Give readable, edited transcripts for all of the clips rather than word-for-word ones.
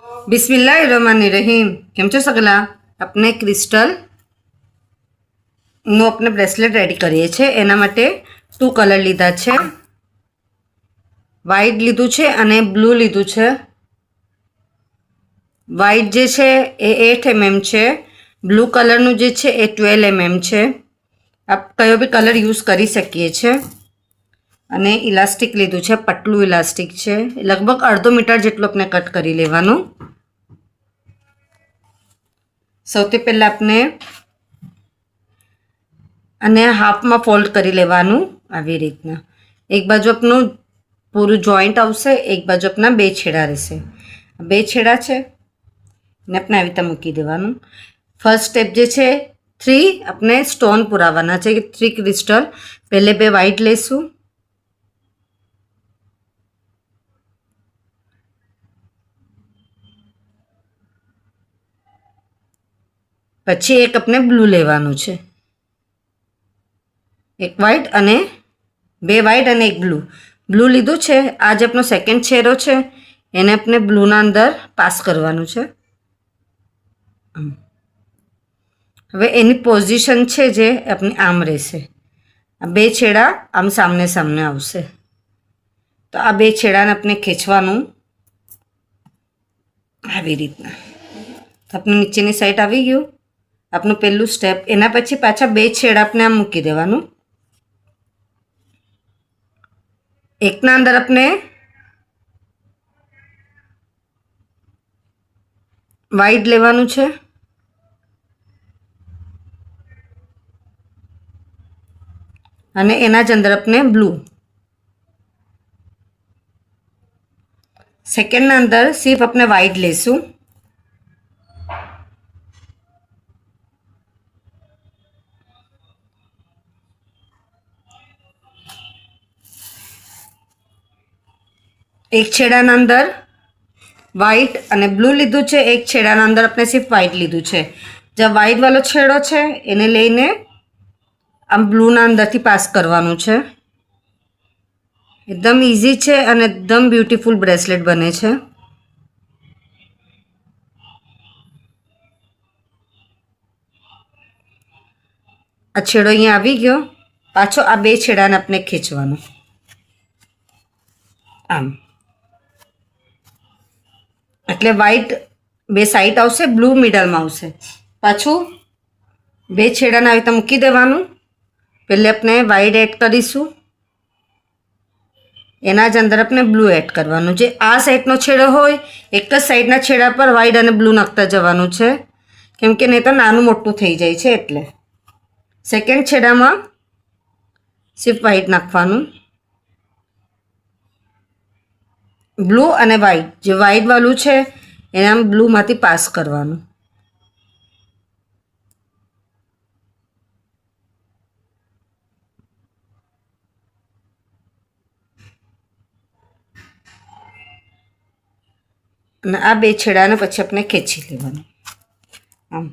બિસ્મિલ્લાહિર્રહમાનિર્રહીમ. કેમ છો સગલા? આપણે ક્રિસ્ટલનું આપણે બ્રેસલેટ રેડી કરીએ છીએ. એના માટે 2 કલર લીધા છે. વ્હાઈટ લીધું છે અને બ્લુ લીધું છે. વ્હાઈટ જે છે એ 8 mm છે. બ્લુ કલરનું જે છે એ 12 mm છે. આપ કયો બી કલર યુઝ કરી શકીએ છીએ. અને ઇલાસ્ટિક લીધું છે, પતલું ઇલાસ્ટિક છે. લગભગ અડધો મીટર જેટલું આપણે કટ કરી લેવાનું. સૌથી પહેલાં આપણે અને હાફમાં ફોલ્ડ કરી લેવાનું આવી રીતના. એક બાજુ આપનું પૂરું જોઈન્ટ આવશે, એક બાજુ આપના 2 છેડા રહેશે. 2 છેડા છે ને આપણે આવી રીતે મૂકી દેવાનું. ફર્સ્ટ સ્ટેપ જે છે 3 આપણે સ્ટોન પુરાવાના છે, 3 ક્રિસ્ટલ. પહેલે 2 વ્હાઈટ લઈશું, પછી એક આપણે બ્લુ લેવાનું છે. એક વ્હાઈટ અને 2 વ્હાઈટ અને એક બ્લુ. બ્લુ લીધું છે. આ જે આપણો સેકન્ડ છેડો છે એને આપણે બ્લુના અંદર પાસ કરવાનું છે. હવે એની પોઝિશન છે જે આપણી આમ રહેશે. આ 2 છેડા આમ સામને સામને આવશે. તો આ 2 છેડાને આપણે ખેંચવાનું આવી રીતના. તો આપણે નીચેની સાઈડ આવી ગયું આપનું પહેલું સ્ટેપ. એના પછી પાછા 2 છેડા આપણે આમ મૂકી દેવાનું. એકના અંદર આપણે વ્હાઈટ લેવાનું છે અને એના જ અંદર આપણે બ્લુ. સેકન્ડના અંદર સિર્ફ આપણે વ્હાઈટ લેશું. એક છેડાના અંદર વ્હાઈટ અને બ્લુ લીધું છે, એક છેડાના અંદર આપણે સિર્ફ વ્હાઈટ લીધું છે. જે વ્હાઈટ વાળો છેડો છે એને લઈને આમ બ્લુના અંદરથી પાસ કરવાનું છે. એકદમ ઇઝી છે અને એકદમ બ્યુટીફુલ બ્રેસલેટ બને છે. આ છેડો અહીંયા આવી ગયો. પાછો આ 2 છેડાને આપણે ખેંચવાનો આમ. એટલે વ્હાઈટ 2 સાઈડ આવશે, બ્લુ મિડલમાં આવશે. પાછું 2 છેડાને આવી રીતે મૂકી દેવાનું. પહેલે આપણે વ્હાઈટ એડ કરીશું, એના જ અંદર આપણે બ્લુ એડ કરવાનું. જે આ સાઈડનો છેડો હોય એક જ સાઈડના છેડા પર વ્હાઈટ અને બ્લુ નાખતા જવાનું છે, કેમ કે નહીં તો નાનું મોટું થઈ જાય છે. એટલે સેકન્ડ છેડામાં સિર્ફ વ્હાઈટ નાખવાનું. બ્લુ અને વ્હાઈટ, જે વ્હાઈટ વાળું છે એને આમ બ્લુમાંથી પાસ કરવાનું. અને આ 2 છેડાને પછી આપણે ખેંચી લેવાનું આમ.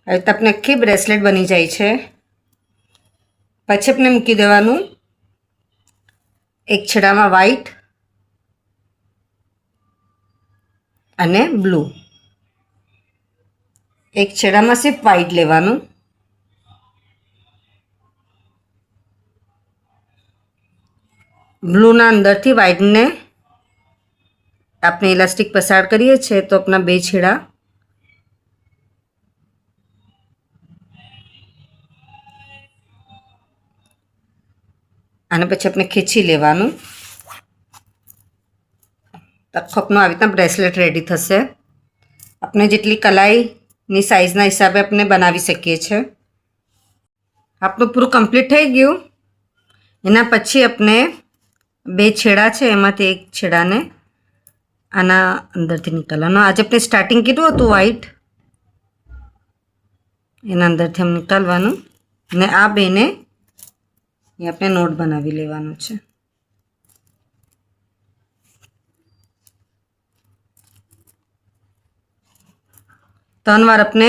હવે તો આપણે આખી બ્રેસલેટ બની જાય છે. પછી આપણે મૂકી દેવાનું એક છેડામાં વ્હાઈટ અને બ્લુ. એક છેડામાં સિર્ફ વ્હાઈટ લેવાનું. બ્લુના અંદરથી વ્હાઈટને આપણે ઇલાસ્ટિક પસાર કરીએ છીએ તો આપણા 2 છેડા અને પછી આપણે ખેંચી લેવાનું. આખો આપનો આવી રીતના બ્રેસલેટ રેડી થશે. આપણે જેટલી કલાઈની સાઇઝના હિસાબે આપણે બનાવી શકીએ છીએ. આપણું પૂરું કમ્પ્લીટ થઈ ગયું. એના પછી આપણે 2 છેડા છે એમાંથી એક છેડાને આના અંદરથી નીકળવાનો. આજે આપણે સ્ટાર્ટિંગ કીધું હતું વ્હાઈટ, એના અંદરથી આમ નીકાળવાનું ને આ 2ને એ આપણે નોટ બનાવી લેવાનું છે. ત્રણ વાર આપણે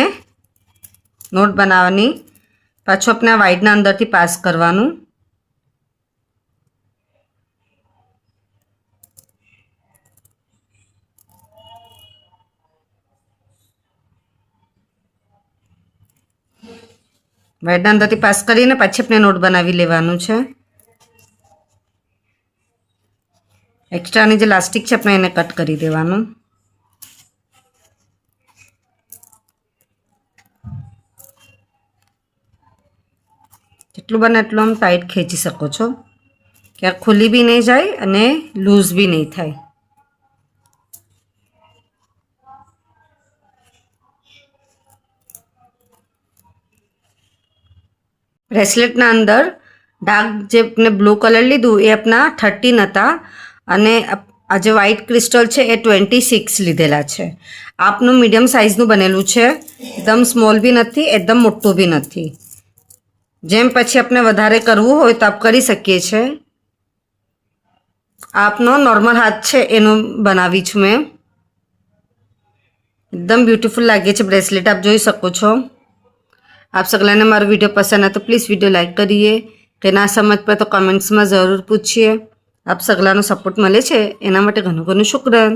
નોટ બનાવવાની. પાછું આપણે વ્હાઈટના અંદરથી પાસ કરવાનું. વાયરના અંદરથી પાસ કરીને પછી આપણે નોટ બનાવી લેવાનું છે. એક્સ્ટ્રાની જે લાસ્ટિક છે આપણે એને કટ કરી દેવાનું. જેટલું બને એટલું આમ ટાઈટ ખેંચી શકો છો કે આ ખુલ્લી બી નહીં જાય અને લૂઝ બી નહીં થાય. બ્રેસલેટના અંદર ડાર્ક જે આપણે બ્લુ કલર લીધું એ આપણા 13 હતા અને આ જે વ્હાઇટ ક્રિસ્ટલ છે એ 26 લીધેલા છે. આપનું મીડિયમ સાઇઝનું બનેલું છે, એકદમ સ્મોલ બી નથી, એકદમ મોટું બી નથી. જેમ પછી આપણે વધારે કરવું હોય તો આપ કરી શકીએ છીએ. આપનો નોર્મલ હાથ છે એનું બનાવી છું મેં. એકદમ બ્યુટીફુલ લાગે છે બ્રેસલેટ, આપ જોઈ શકો છો. आप सगलाने मारो वीडियो पसंद है तो प्लीज़ वीडियो लाइक करिए, कि ना समझ पाए तो कमेंट्स में ज़रूर पूछिए. आप सगलानो सपोर्ट मळे छे एना माटे घणो घणो शुक्रिया.